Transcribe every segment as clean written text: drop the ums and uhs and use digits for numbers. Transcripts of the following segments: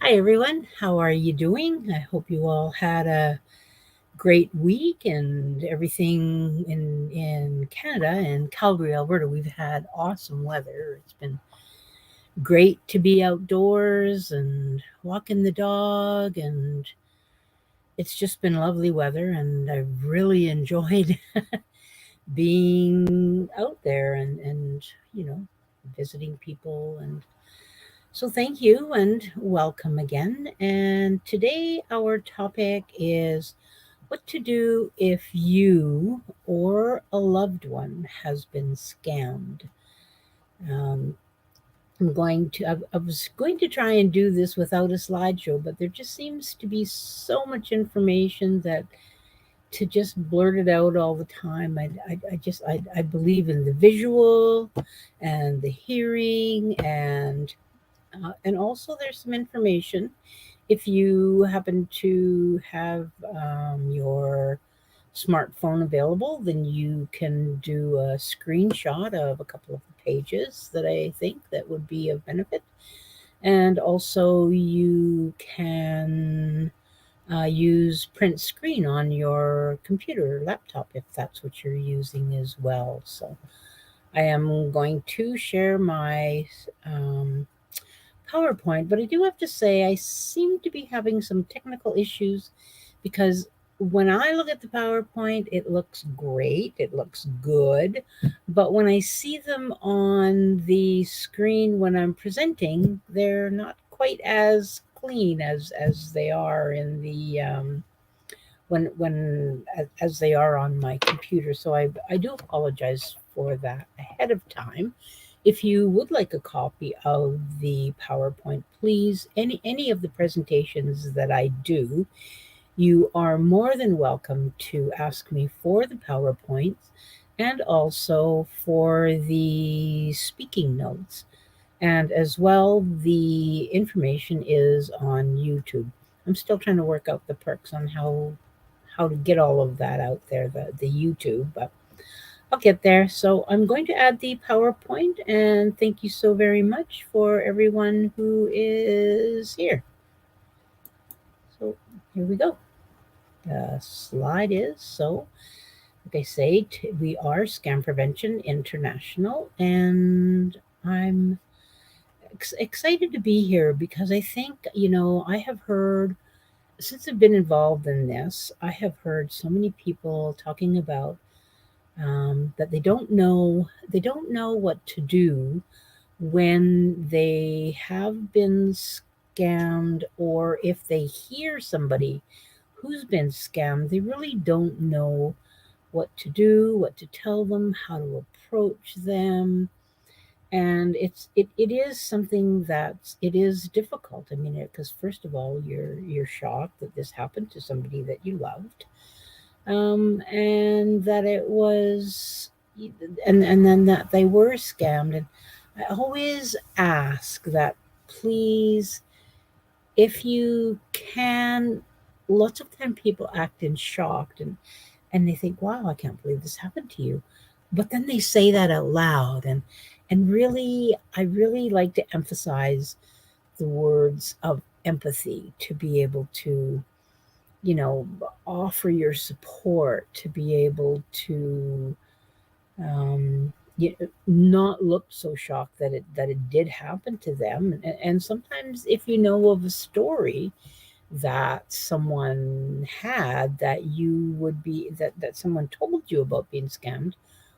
Hi, everyone. How are you doing? I hope you all had a great week and everything in Canada and Calgary, Alberta. We've had awesome weather. It's been great to be outdoors and walking the dog, and it's just been lovely weather. And I've really enjoyed being out there and visiting people. And so, thank you and welcome again. And today, our topic is what to do if you or a loved one has been scammed. Um, I was going to try and do this without a slideshow, but there just seems to be so much information that to just blurt it out all the time. I believe in the visual and the hearing and also there's some information. If you happen to have your smartphone available, then you can do a screenshot of a couple of the pages that I think that would be of benefit. And also you can use print screen on your computer or laptop if that's what you're using as well. So I am going to share my um, PowerPoint, but I do have to say I seem to be having some technical issues because when I look at the PowerPoint, it looks great, it looks good, but when I see them on the screen when I'm presenting, they're not quite as clean as they are in the as they are on my computer. So I do apologize for that ahead of time. If you would like a copy of the PowerPoint, please, any of the presentations that I do, you are more than welcome to ask me for the PowerPoints and also for the speaking notes. And as well, the information is on YouTube. I'm still trying to work out the perks on how to get all of that out there, the YouTube, but I'll get there. So I'm going to add the PowerPoint, and thank you so very much for everyone who is here. So here we go. The slide is so, like I say, we are Scam Prevention International, and I'm excited to be here because I think, I have heard, since I've been involved in this, I have heard so many people talking about that they don't know what to do when they have been scammed, or if they hear somebody who's been scammed, they really don't know what to do, what to tell them, how to approach them. And it is something that it is difficult. I mean, because first of all, you're shocked that this happened to somebody that you loved, and that it was, and then that they were scammed. And I always ask that, please, if you can. Lots of time people act in shocked, and they think, "Wow, I can't believe this happened to you," but then they say that out loud, and really, I really like to emphasize the words of empathy to be able to, you know, offer your support, to be able to not look so shocked that it did happen to them. And sometimes, if you know of a story that someone had that you would be that someone told you about being scammed,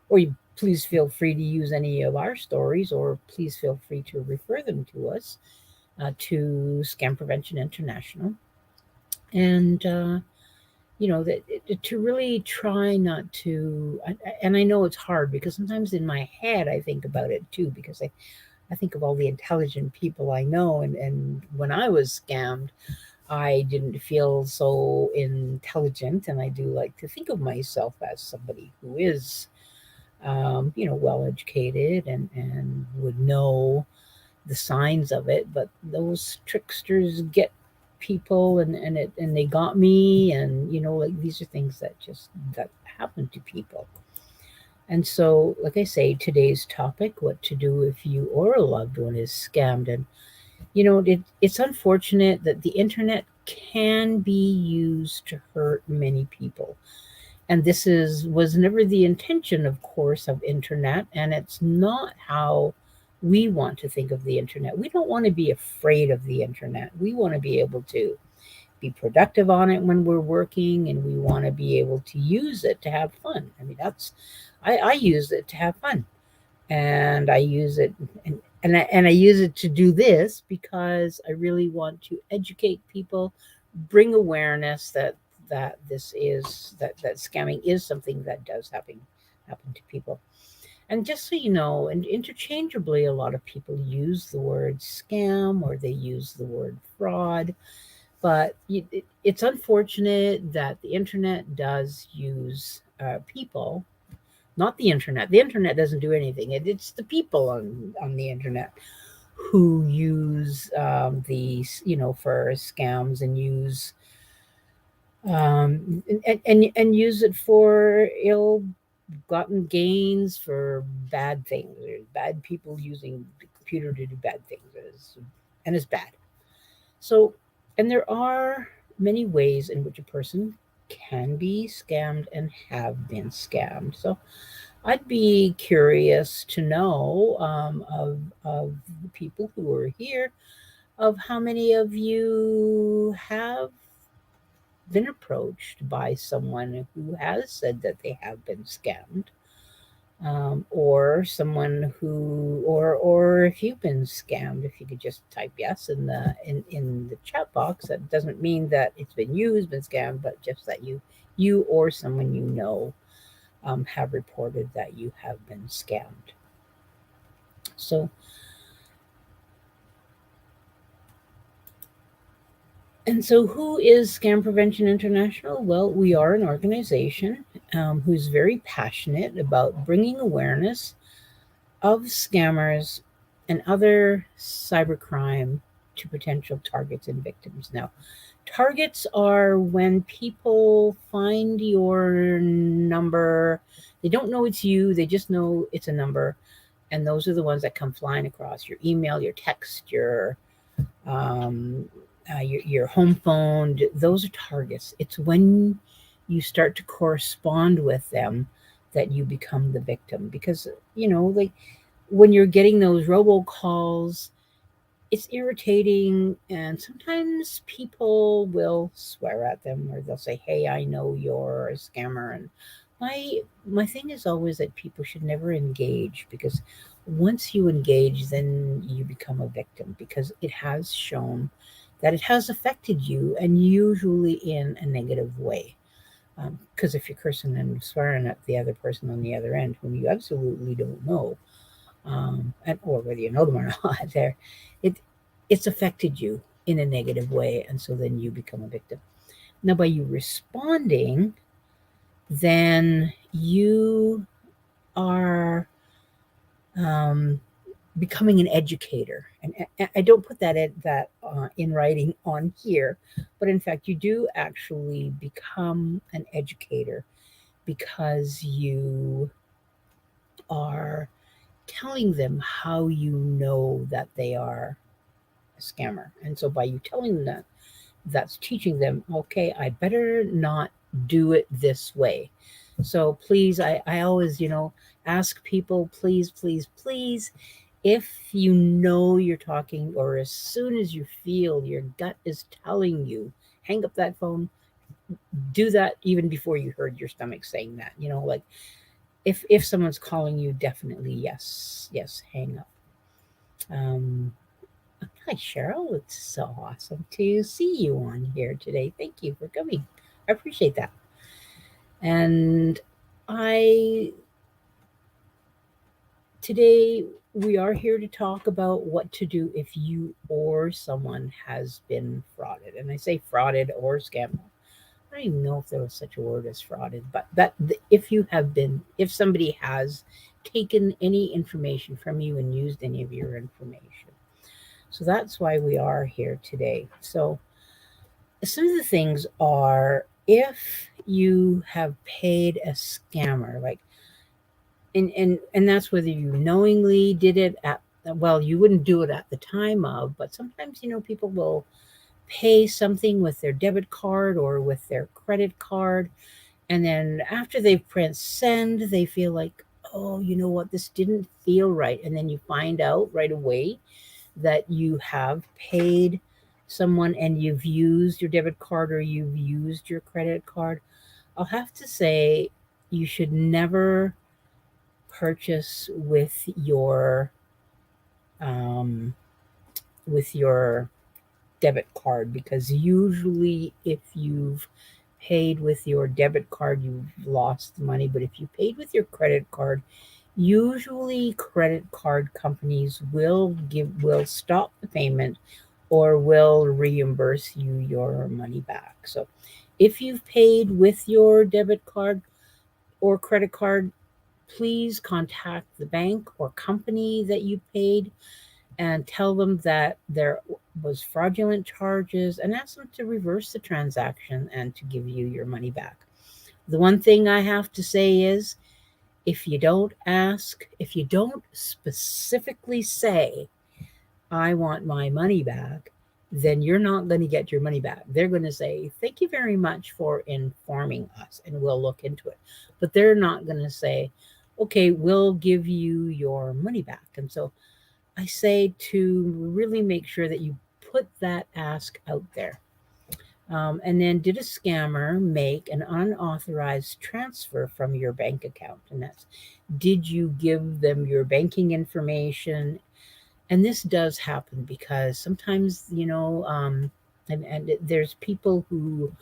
or you please feel free to use any of our stories, or please feel free to refer them to us, to Scam Prevention International. And to really try not to. And I know it's hard because sometimes in my head I think about it too, because I think of all the intelligent people I know, and when I was scammed, I didn't feel so intelligent, and I do like to think of myself as somebody who is, well educated and would know the signs of it. But those tricksters get people, and they got me, and like, these are things that happen to people. And so, like I say, today's topic: what to do if you or a loved one is scammed. It's unfortunate that the internet can be used to hurt many people. And this was never the intention, of course, of internet, and it's not how we want to think of the internet. We don't want to be afraid of the internet. We want to be able to be productive on it when we're working, and we want to be able to use it to have fun. I mean, I use it to have fun, and I use it and I use it to do this because I really want to educate people, bring awareness that that scamming is something that does happen to people. And just so you know, and interchangeably, a lot of people use the word scam or they use the word fraud. But it's unfortunate that the internet does use people, not the internet. The internet doesn't do anything. It's the people on the internet who use these, for scams, and use and use it for ill-gotten gains, for bad things. There's bad people using the computer to do bad things, and it's bad. So, and there are many ways in which a person can be scammed and have been scammed. So, I'd be curious to know of the people who are here, of how many of you have been approached by someone who has said that they have been scammed, or someone who, or if you've been scammed. If you could just type yes in the chat box. That doesn't mean that it's been you who's been scammed, but just that you or someone you know have reported that you have been scammed. So, who is Scam Prevention International? Well, we are an organization who's very passionate about bringing awareness of scammers and other cybercrime to potential targets and victims. Now, targets are when people find your number. They don't know it's you, they just know it's a number. And those are the ones that come flying across your email, your text, um, your home phone. Those are targets. It's when you start to correspond with them that you become the victim. Because, like when you're getting those robocalls, it's irritating, and sometimes people will swear at them, or they'll say, "Hey, I know you're a scammer." And my thing is always that people should never engage, because once you engage, then you become a victim, because it has shown that it has affected you, and usually in a negative way. Because if you're cursing and swearing at the other person on the other end, whom you absolutely don't know, or whether you know them or not, it it's affected you in a negative way, and so then you become a victim. Now, by you responding, then you are um, becoming an educator. And I don't put that in writing on here, but in fact, you do actually become an educator, because you are telling them how you know that they are a scammer. And so by you telling them that, that's teaching them, okay, I better not do it this way. So please, I always, ask people, please, please, please, if you know you're talking, or as soon as you feel your gut is telling you, hang up that phone. Do that even before you heard your stomach saying that. Like if someone's calling you, definitely yes, yes, hang up. Um, Hi, Cheryl. It's so awesome to see you on here today. Thank you for coming. I appreciate that. And I today we are here to talk about what to do if you or someone has been frauded. And I say frauded or scammed. I don't even know if there was such a word as frauded, but if somebody has taken any information from you and used any of your information. So that's why we are here today. So some of the things are, if you have paid a scammer, like, and that's whether you knowingly did it well, you wouldn't do it at the time of, but sometimes, people will pay something with their debit card or with their credit card. And then after they've pressed send, they feel like, oh, you know what, this didn't feel right. And then you find out right away that you have paid someone and you've used your debit card or you've used your credit card. I'll have to say you should never purchase um, with your debit card, because usually if you've paid with your debit card, you've lost the money. But if you paid with your credit card, usually credit card companies will stop the payment or will reimburse you your money back. So if you've paid with your debit card or credit card, please contact the bank or company that you paid and tell them that there was fraudulent charges and ask them to reverse the transaction and to give you your money back. The one thing I have to say is, if you don't ask, if you don't specifically say, I want my money back, then you're not going to get your money back. They're going to say, thank you very much for informing us and we'll look into it. But they're not going to say, okay, we'll give you your money back. And so I say to really make sure that you put that ask out there. And then, did a scammer make an unauthorized transfer from your bank account? And that's, did you give them your banking information? And this does happen because sometimes, and there's people who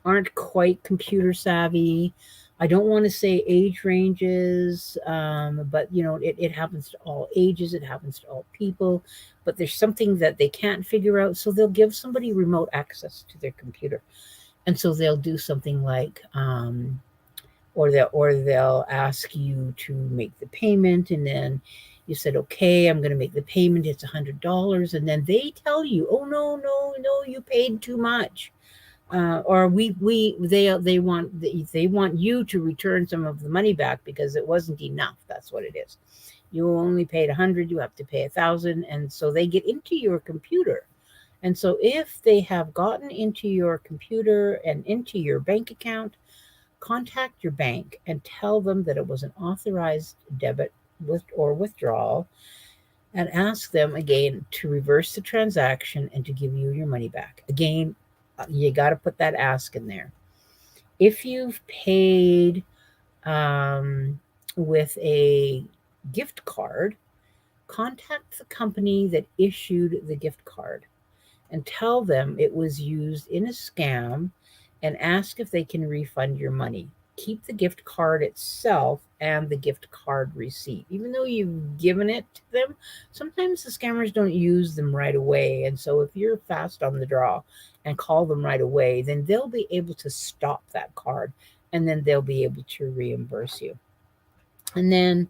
aren't quite computer savvy. I don't want to say age ranges, but it happens to all ages, it happens to all people. But there's something that they can't figure out, so they'll give somebody remote access to their computer, and so they'll do something like, or they'll ask you to make the payment, and then you said, okay, I'm going to make the payment. It's $100, and then they tell you, oh, no, no, no, you paid too much. Or they want you to return some of the money back because it wasn't enough. That's what it is. You only paid 100, you have to pay 1,000, and so they get into your computer. And so if they have gotten into your computer and into your bank account, contact your bank and tell them that it was an authorized debit or withdrawal, and ask them again to reverse the transaction and to give you your money back. Again, you got to put that ask in there. If you've paid with a gift card, contact the company that issued the gift card and tell them it was used in a scam and ask if they can refund your money. Keep the gift card itself and the gift card receipt. Even though you've given it to them, sometimes the scammers don't use them right away. And so if you're fast on the draw and call them right away, then they'll be able to stop that card and then they'll be able to reimburse you. And then,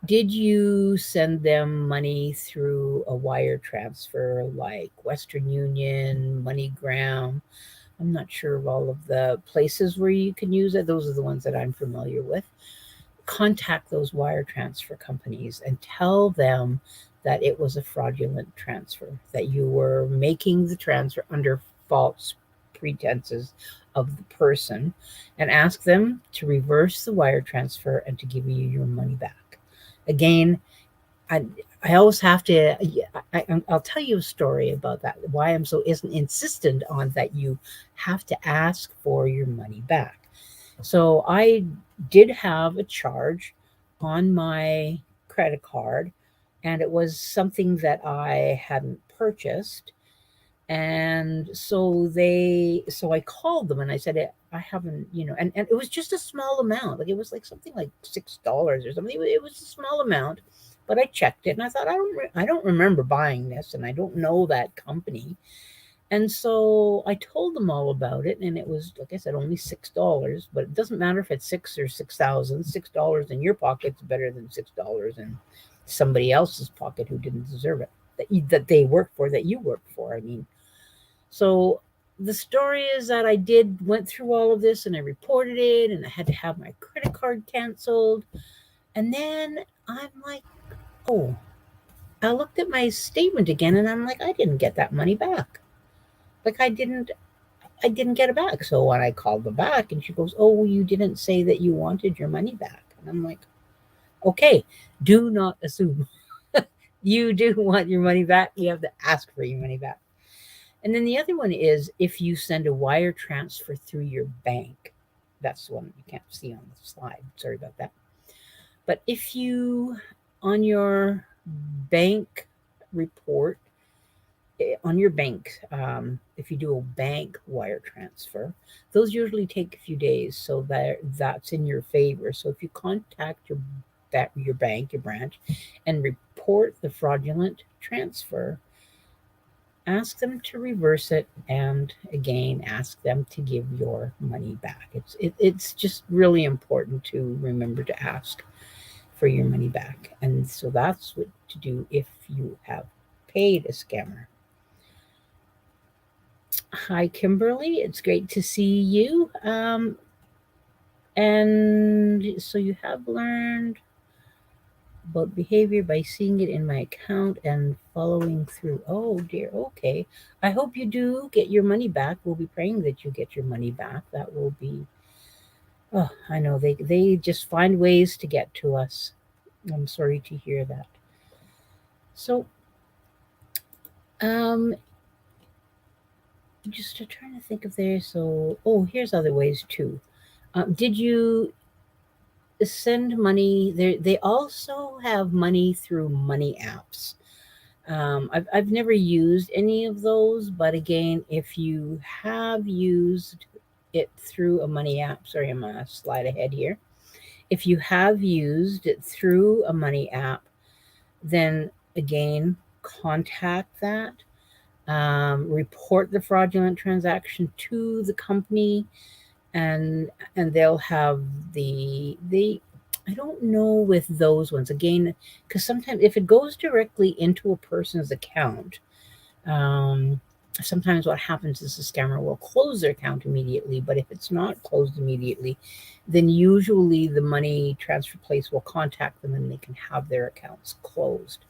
did you send them money through a wire transfer like Western Union, MoneyGram? I'm not sure of all of the places where you can use it. Those are the ones that I'm familiar with. Contact those wire transfer companies and tell them that it was a fraudulent transfer, that you were making the transfer under false pretenses of the person, and ask them to reverse the wire transfer and to give you your money back. Again, I, I always have to. I'll tell you a story about that. Why I'm so isn't insistent on that you have to ask for your money back. So I did have a charge on my credit card, and it was something that I hadn't purchased. And so I called them and I said, I haven't, and it was just a small amount. Like it was like something like $6 or something. It was a small amount, but I checked it and I thought, I don't remember buying this and I don't know that company. And so I told them all about it, and it was, like I said, only $6. But it doesn't matter if it's 6 or 6,000. $6 in your pocket's better than $6 in somebody else's pocket who didn't deserve it, that they work for, that you work for. I mean, so the story is that I went through all of this and I reported it, and I had to have my credit card canceled. And then I'm like, oh, I looked at my statement again and I'm like, I didn't get that money back. Like I didn't get it back. So when I called her back and she goes, "Oh, you didn't say that you wanted your money back." And I'm like, "Okay, do not assume you do want your money back. You have to ask for your money back." And then the other one is if you send a wire transfer through your bank. That's the one you can't see on the slide. Sorry about that. But if you, on your bank report, on your bank, if you do a bank wire transfer, those usually take a few days, so that's in your favor. So if you contact your bank, your branch, and report the fraudulent transfer, ask them to reverse it, and again ask them to give your money back. It's just really important to remember to ask for your money back, and so that's what to do if you have paid a scammer. Hi, Kimberly. It's great to see you. And so you have learned about behavior by seeing it in my account and following through. Oh dear. Okay. I hope you do get your money back. We'll be praying that you get your money back. That will be. Oh, I know they just find ways to get to us. I'm sorry to hear that. So, um, just trying to think of there. So, oh, here's other ways too. Did you send money? They also have money through money apps. I've never used any of those, but again, if you have used it through a money app, sorry, I'm gonna slide ahead here. If you have used it through a money app, then again, contact that, report the fraudulent transaction to the company, and they'll have the I don't know with those ones again, because sometimes if it goes directly into a person's account, um, sometimes what happens is the scammer will close their account immediately. But if it's not closed immediately, then usually the money transfer place will contact them and they can have their accounts closed.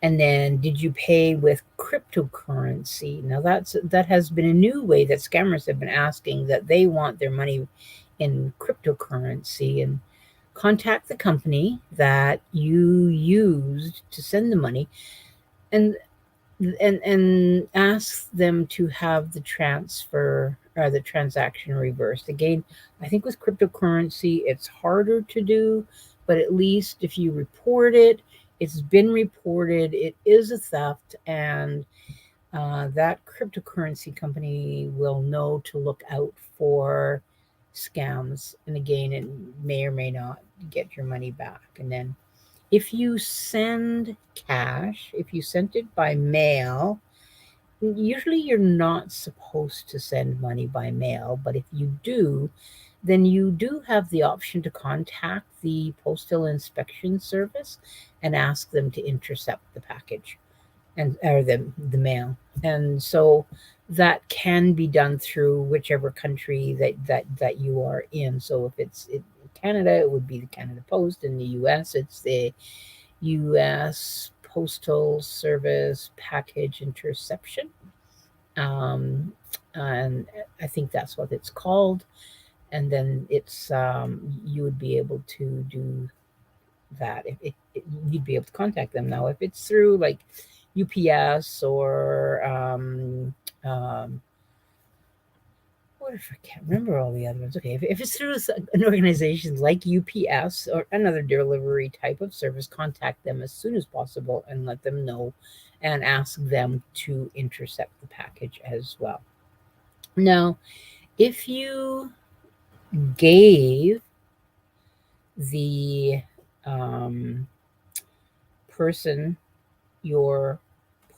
And then, did you pay with cryptocurrency? Now that has been a new way that scammers have been asking that they want their money in cryptocurrency, and contact the company that you used to send the money, and and ask them to have the transfer or the transaction reversed. Again, I think with cryptocurrency it's harder to do, but at least if you report it, it's been reported, it is a theft, and that cryptocurrency company will know to look out for scams. And again, it may or may not get your money back. And then if you send cash, if you sent it by mail, usually you're not supposed to send money by mail, but if you do, then you do have the option to contact the Postal Inspection Service and ask them to intercept the package and or the mail. And so that can be done through whichever country that you are in. So if it's in Canada, it would be the Canada Post. In the US, it's the US Postal Service Package Interception. Um, and I think that's what it's called. And then it's you would be able to do that. You'd be able to contact them. Now, if it's through like UPS or what if I can't remember all the other ones? Okay, if it's through an organization like UPS or another delivery type of service, contact them as soon as possible and let them know and ask them to intercept the package as well. Now, if you gave the um, person your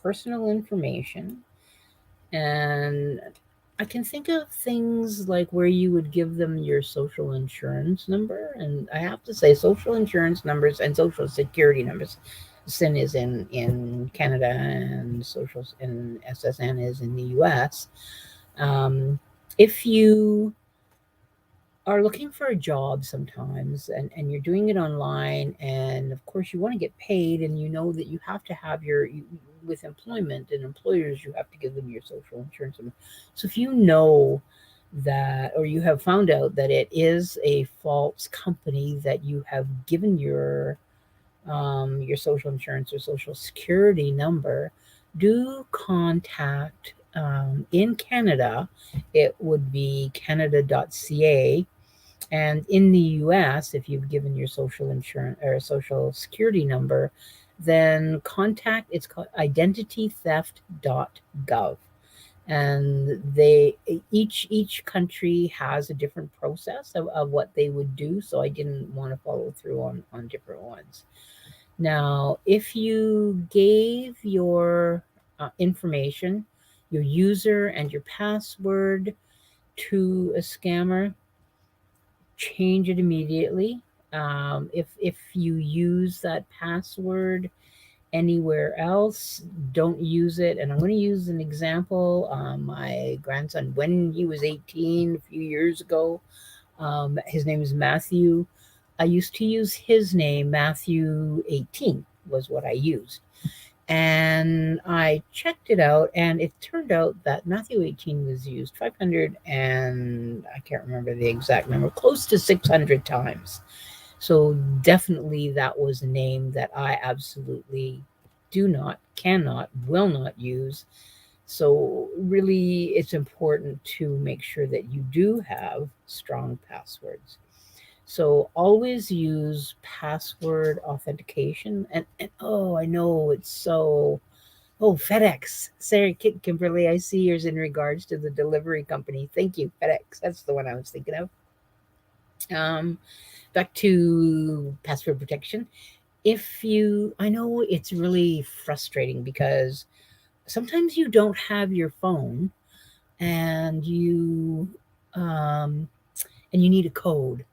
personal information, and I can think of things like where you would give them your social insurance number. And I have to say, social insurance numbers and social security numbers, SIN is in Canada and social and SSN is in the US. If you are looking for a job sometimes, and you're doing it online, and of course you want to get paid, and you know that you have to have with employment and employers, you have to give them your social insurance number. So if you know that, or you have found out that it is a false company that you have given your social insurance or social security number, do contact, in Canada, it would be canada.ca. And in the US, if you've given your social insurance or social security number, then contact, it's called identitytheft.gov. And each country has a different process of what they would do. So I didn't want to follow through on different ones. Now, if you gave your information, your user and your password to a scammer, change it immediately. If you use that password anywhere else, don't use it. And I'm going to use an example. My grandson, when he was 18 a few years ago, his name is Matthew. I used to use his name, Matthew 18 was what I used. And I checked it out, and it turned out that Matthew 18 was used 500, and I can't remember the exact number, close to 600 times. So definitely that was a name that I absolutely do not, cannot, will not use. So really, it's important to make sure that you do have strong passwords. So always use password authentication. And oh, I know it's so. Oh, FedEx. Sarah Kimberly, I see yours in regards to the delivery company. Thank you, FedEx. That's the one I was thinking of. Um, Back to password protection. I know it's really frustrating because sometimes you don't have your phone, and um, you need a code.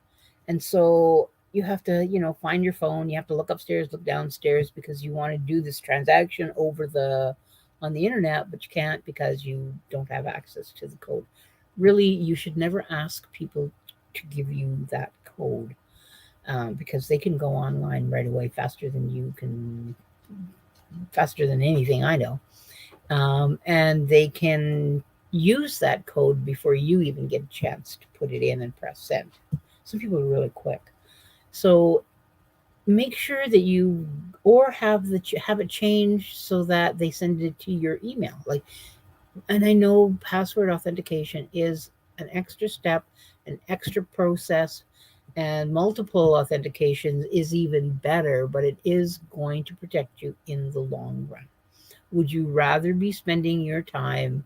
And so you have to, find your phone. You have to look upstairs, look downstairs, because you want to do this transaction on the internet, but you can't because you don't have access to the code. Really, you should never ask people to give you that code, because they can go online right away faster than anything I know. And they can use that code before you even get a chance to put it in and press send. Some people are really quick. So make sure that you or have it changed so that they send it to your email. And I know password authentication is an extra step, an extra process, and multiple authentications is even better, but it is going to protect you in the long run. Would you rather be spending your time,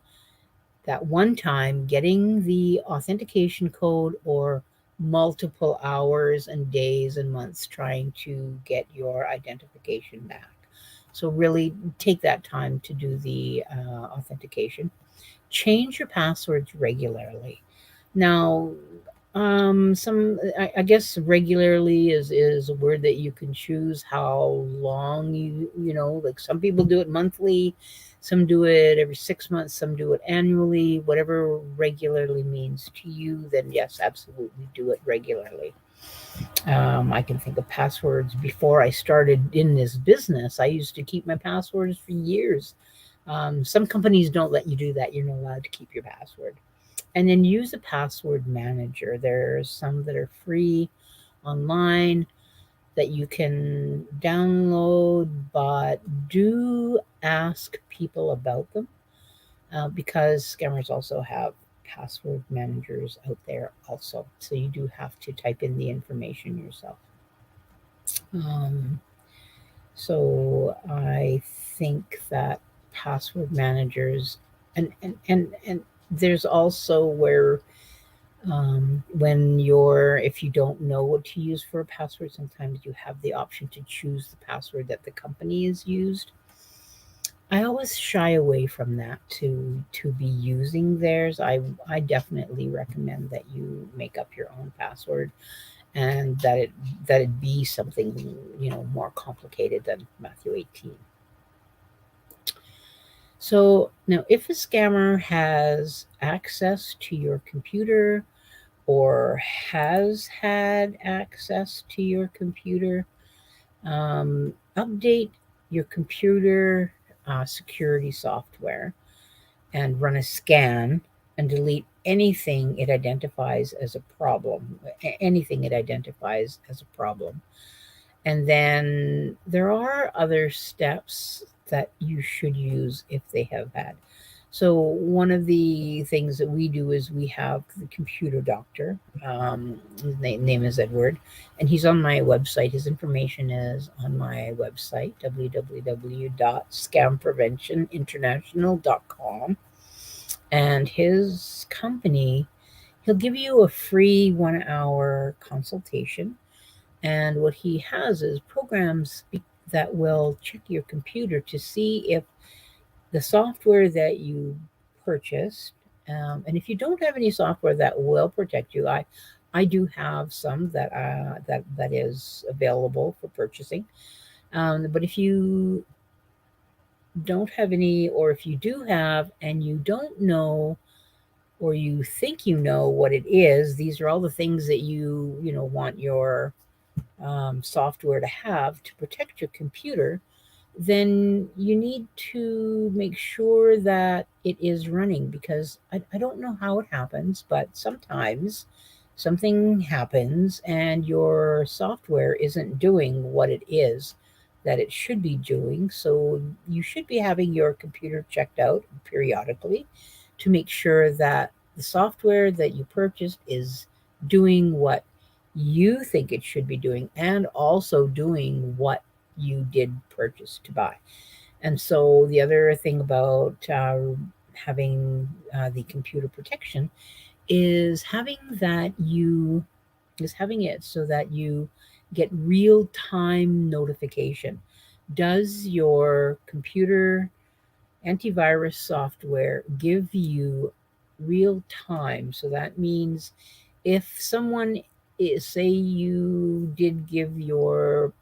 that one time, getting the authentication code, or multiple hours and days and months trying to get your identification back? So really take that time to do the authentication. Change your passwords regularly. Now, I guess regularly is a word that you can choose how long like some people do it monthly, some do it every 6 months, some do it annually. Whatever regularly means to you, then yes, absolutely do it regularly. I can think of passwords before I started in this business. I used to keep my passwords for years. Some companies don't let you do that. You're not allowed to keep your password. And then use a password manager. There's some that are free online that you can download, but do ask people about them, because scammers also have password managers out there also. So you do have to type in the information yourself. Um, so I think that password managers, and there's also where, if you don't know what to use for a password, sometimes you have the option to choose the password that the company has used. I always shy away from that, to be using theirs. I definitely recommend that you make up your own password, and that it be something more complicated than Matthew 18. So now, if a scammer has access to your computer, or has had access to your computer, update your computer security software and run a scan and delete anything it identifies as a problem, anything it identifies as a problem. And then there are other steps that you should use if they have had. So one of the things that we do is we have the computer doctor. His name is Edward, and he's on my website. His information is on my website, www.scampreventioninternational.com. And his company, he'll give you a free 1 hour consultation. And what he has is programs that will check your computer to see if the software that you purchased, and if you don't have any software that will protect you, I do have some that is available for purchasing. But if you don't have any, or if you do have and you don't know, or you think you know what it is, these are all the things that you want your software to have to protect your computer, then you need to make sure that it is running, because I don't know how it happens, but sometimes something happens and your software isn't doing what it is that it should be doing. So you should be having your computer checked out periodically to make sure that the software that you purchased is doing what you think it should be doing, and also doing what you did purchase to buy. And so the other thing about having the computer protection is having it so that you get real time notification. Does your computer antivirus software give you real time? So that means if someone say you did give your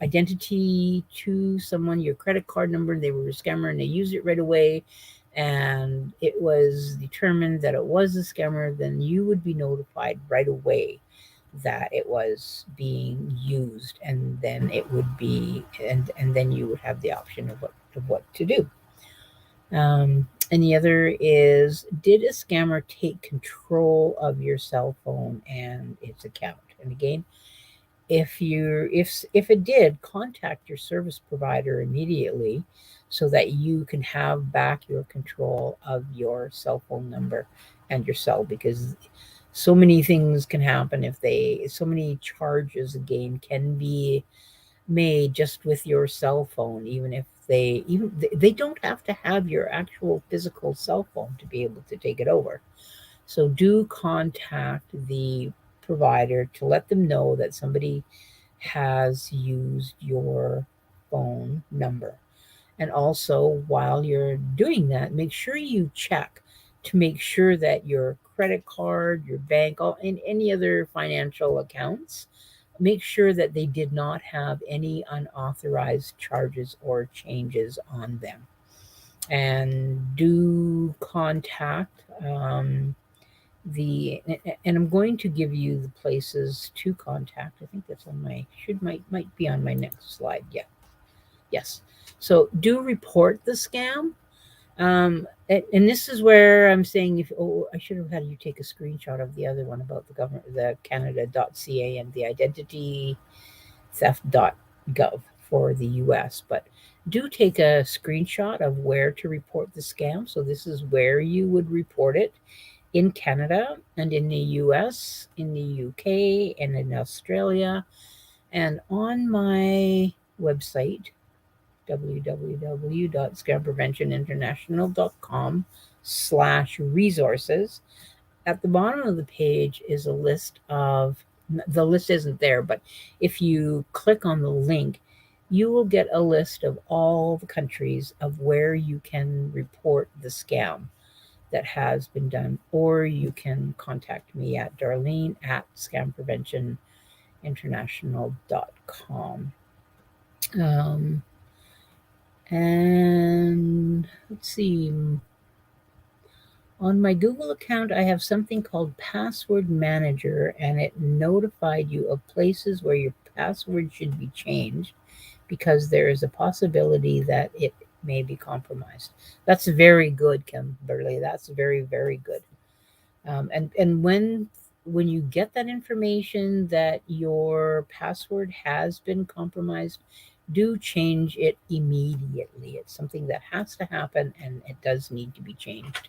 identity to someone, your credit card number, they were a scammer and they used it right away, and it was determined that it was a scammer, then you would be notified right away that it was being used, and then it would be, and then you would have the option of what to do. And the other is, did a scammer take control of your cell phone and its account? And again, if it did, contact your service provider immediately so that you can have back your control of your cell phone number and your cell, because so many things can happen so many charges again can be made just with your cell phone, even if they don't have to have your actual physical cell phone to be able to take it over. So do contact the provider to let them know that somebody has used your phone number. And also, while you're doing that, make sure you check to make sure that your credit card, your bank, and any other financial accounts, make sure that they did not have any unauthorized charges or changes on them. And do contact and I'm going to give you the places to contact. I think that's on my might be on my next slide. Yeah. Yes. So do report the scam. And this is where I'm saying, I should have had you take a screenshot of the other one about the government, the Canada.ca and the identity theft.gov for the US. But do take a screenshot of where to report the scam. So this is where you would report it in Canada and in the US, in the UK, and in Australia. And on my website, www.scampreventioninternational.com/resources. At the bottom of the page is a list of, the list isn't there, but if you click on the link, you will get a list of all the countries of where you can report the scam that has been done, or you can contact me at Darlene at scampreventioninternational.com. And let's see. On my Google account, I have something called Password Manager, and it notified you of places where your password should be changed because there is a possibility that it may be compromised. That's very good, Kimberly. That's very, very good. And when you get that information that your password has been compromised, do change it immediately. It's something that has to happen, and it does need to be changed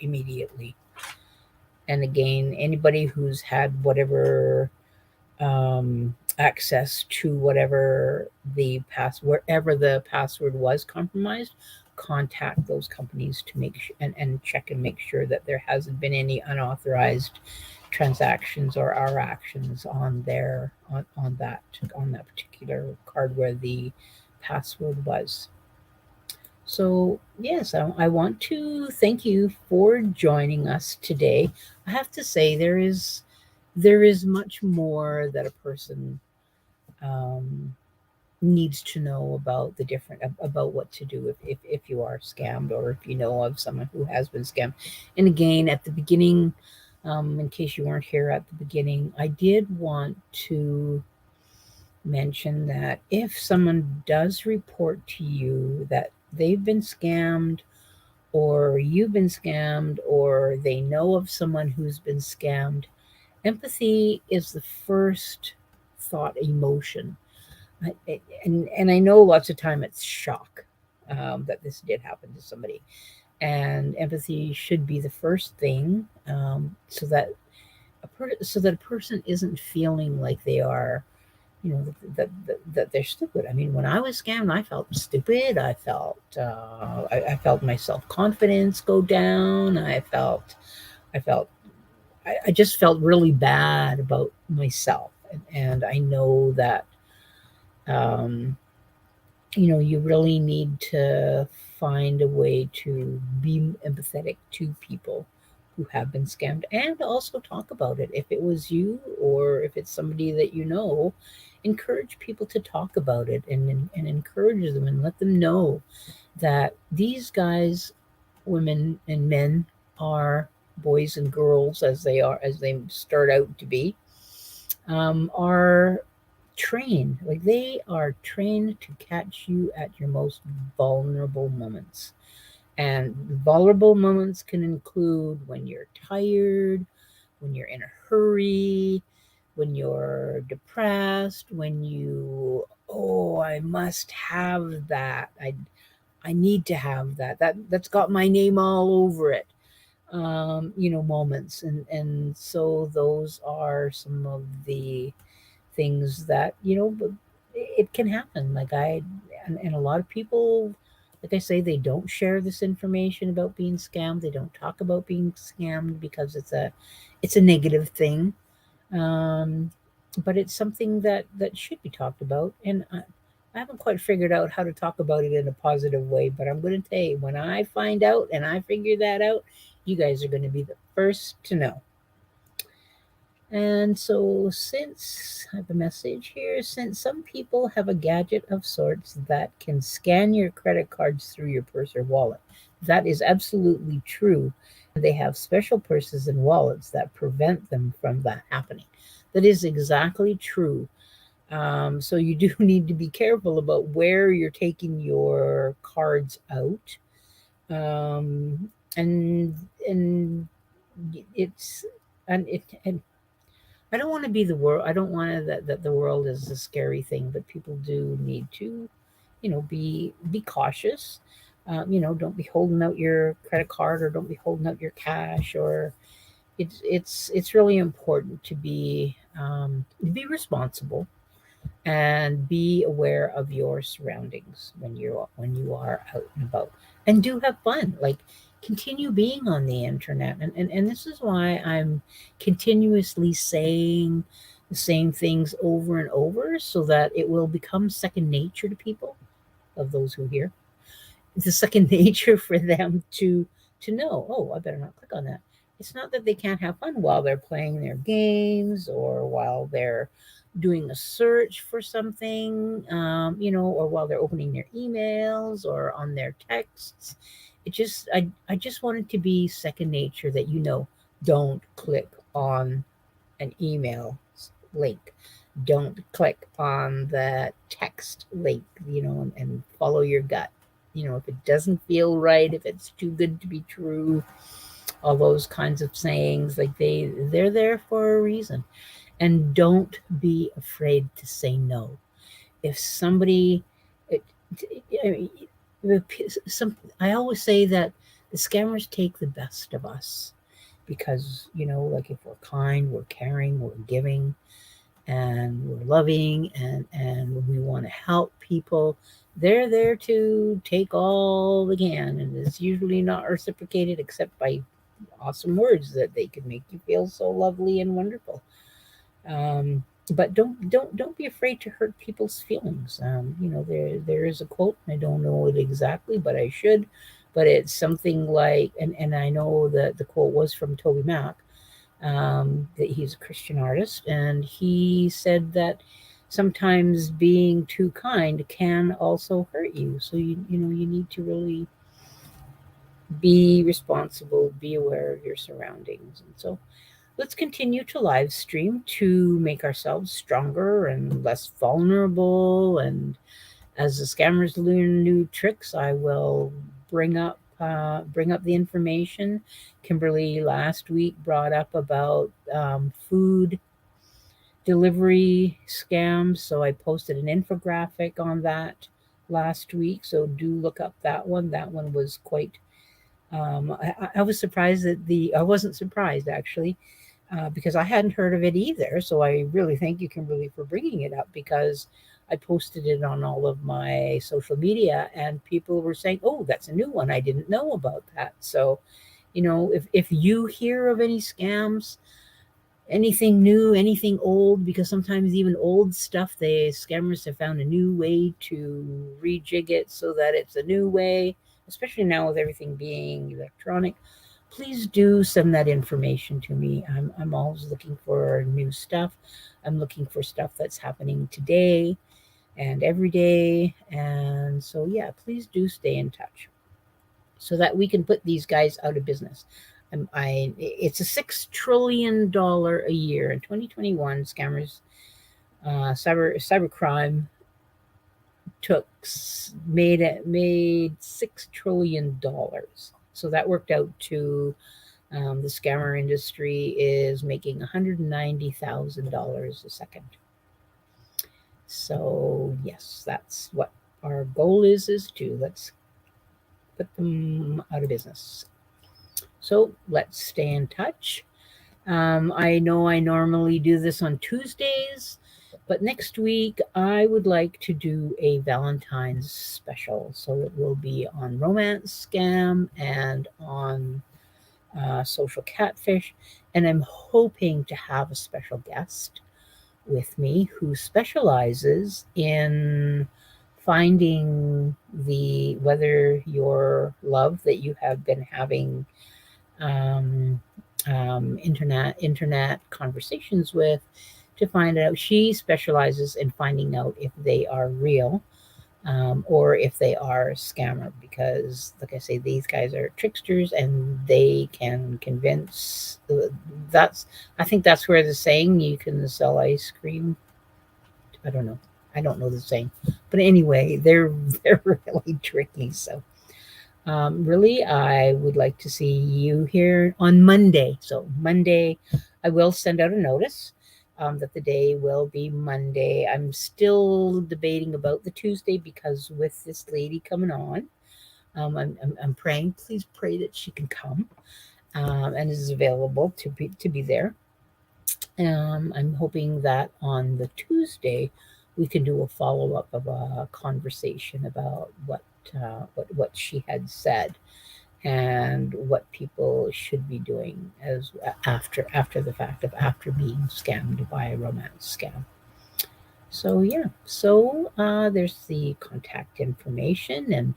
immediately. And again, anybody who's had whatever access to whatever the pass wherever the password was compromised, contact those companies to make and check and make sure that there hasn't been any unauthorized transactions or our actions on their on that particular card where the password was. So, yes, I want to thank you for joining us today. I have to say, there is much more that a person um, needs to know about the different about what to do if you are scammed or if you know of someone who has been scammed. And again, at the beginning, in case you weren't here at the beginning, I did want to mention that if someone does report to you that they've been scammed or you've been scammed or they know of someone who's been scammed, empathy is the first thought emotion. And I know lots of time it's shock that this did happen to somebody, and empathy should be the first thing, so that so that a person isn't feeling like they are, that they're stupid. I mean, when I was scammed, I felt stupid. I felt my self confidence go down. I felt I just felt really bad about myself, and I know that um, you really need to find a way to be empathetic to people who have been scammed and also talk about it. If it was you or if it's somebody that you know, encourage people to talk about it and encourage them and let them know that these guys, women, and men are boys and girls as they start out to be, are trained. Like they are trained to catch you at your most vulnerable moments. And vulnerable moments can include when you're tired, when you're in a hurry, when you're depressed, when you, oh, I must have that. I need to have that. That's got my name all over it. Moments. And so those are some of the things that but it can happen. And a lot of people, like I say, they don't share this information about being scammed. They don't talk about being scammed because it's a negative thing. um, but it's something that should be talked about. And I haven't quite figured out how to talk about it in a positive way, but I'm going to tell you, when I find out and I figure that out, you guys are going to be the first to know. And so, since I have a message here, since some people have a gadget of sorts that can scan your credit cards through your purse or wallet, that is absolutely true. They have special purses and wallets that prevent them from that happening. That is exactly true. So, you do need to be careful about where you're taking your cards out. And it's and I don't want to be the world. I don't want to, that the world is a scary thing, but people do need to, be cautious. Don't be holding out your credit card or don't be holding out your cash. Or it's really important to be responsible and be aware of your surroundings when you are out and about, and do have fun. Like, continue being on the internet. And this is why I'm continuously saying the same things over and over, so that it will become second nature to people, of those who hear. It's a second nature for them to know, oh, I better not click on that. It's not that they can't have fun while they're playing their games or while they're doing a search for something, or while they're opening their emails or on their texts. I just want it to be second nature that don't click on an email link. Don't click on the text link, and follow your gut. If it doesn't feel right, if it's too good to be true, all those kinds of sayings, like they're there for a reason. And don't be afraid to say no. If somebody, it, I always say that the scammers take the best of us because like if we're kind, we're caring, we're giving, and we're loving, and we want to help people, they're there to take all they can, and it's usually not reciprocated except by awesome words that they can make you feel so lovely and wonderful. um, but don't be afraid to hurt people's feelings. There is a quote, and I don't know it exactly, but I should. But it's something like, and I know that the quote was from Toby Mac. That he's a Christian artist, and he said that sometimes being too kind can also hurt you. So you need to really be responsible, be aware of your surroundings, and so let's continue to live stream to make ourselves stronger and less vulnerable. And as the scammers learn new tricks, I will bring up the information. Kimberly last week brought up about food delivery scams, so I posted an infographic on that last week. So do look up that one. That one was quite. I was surprised that the. I wasn't surprised actually because I hadn't heard of it either. So I really thank you, Kimberly, for bringing it up because I posted it on all of my social media and people were saying, "Oh, that's a new one. I didn't know about that." So, if you hear of any scams, anything new, anything old, because sometimes even old stuff, the scammers have found a new way to rejig it so that it's a new way, especially now with everything being electronic. Please do send that information to me. I'm always looking for new stuff. I'm looking for stuff that's happening today and every day. And so, yeah, please do stay in touch so that we can put these guys out of business. It's a $6 trillion a year in 2021. Scammers, cybercrime took made $6 trillion. So that worked out to the scammer industry is making $190,000 a second. So yes, that's what our goal is to let's put them out of business. So let's stay in touch. I know I normally do this on Tuesdays, but next week I would like to do a Valentine's special. So it will be on romance scam and on social catfish. And I'm hoping to have a special guest with me who specializes in finding whether your love that you have been having um, internet conversations with, to find out. She specializes in finding out if they are real, or if they are a scammer, because like I say, these guys are tricksters and they can convince. That's I think that's where the saying, you can sell ice cream. I don't know the saying, but anyway, they're really tricky. So really, I would like to see you here on Monday. So, Monday, I will send out a notice that the day will be Monday. I'm still debating about the Tuesday because with this lady coming on, I'm praying. Please pray that she can come and is available to be there. I'm hoping that on the Tuesday we can do a follow up of a conversation about what she had said and what people should be doing as after the fact of after being scammed by a romance scam. So yeah, so there's the contact information, and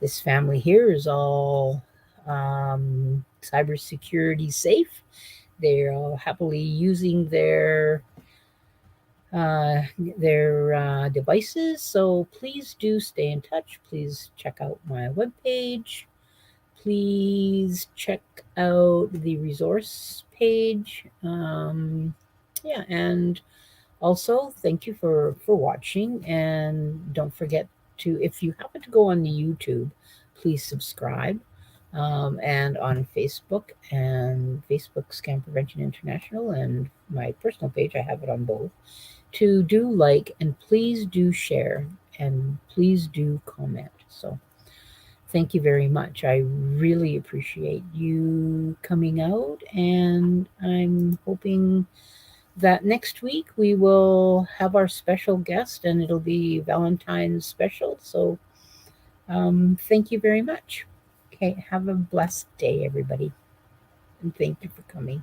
this family here is all cybersecurity safe. They're all happily using their devices. So please do stay in touch. Please check out my webpage. please check out the resource page. Yeah, and also thank you for watching, and don't forget to, if you happen to go on the YouTube, please subscribe. And on Facebook Scam Prevention International, and my personal page, I have it on both, to do like, and please do share, and please do comment. So thank you very much. I really appreciate you coming out, and I'm hoping that next week we will have our special guest, and it'll be Valentine's special. So thank you very much. Okay, have a blessed day, everybody, and thank you for coming.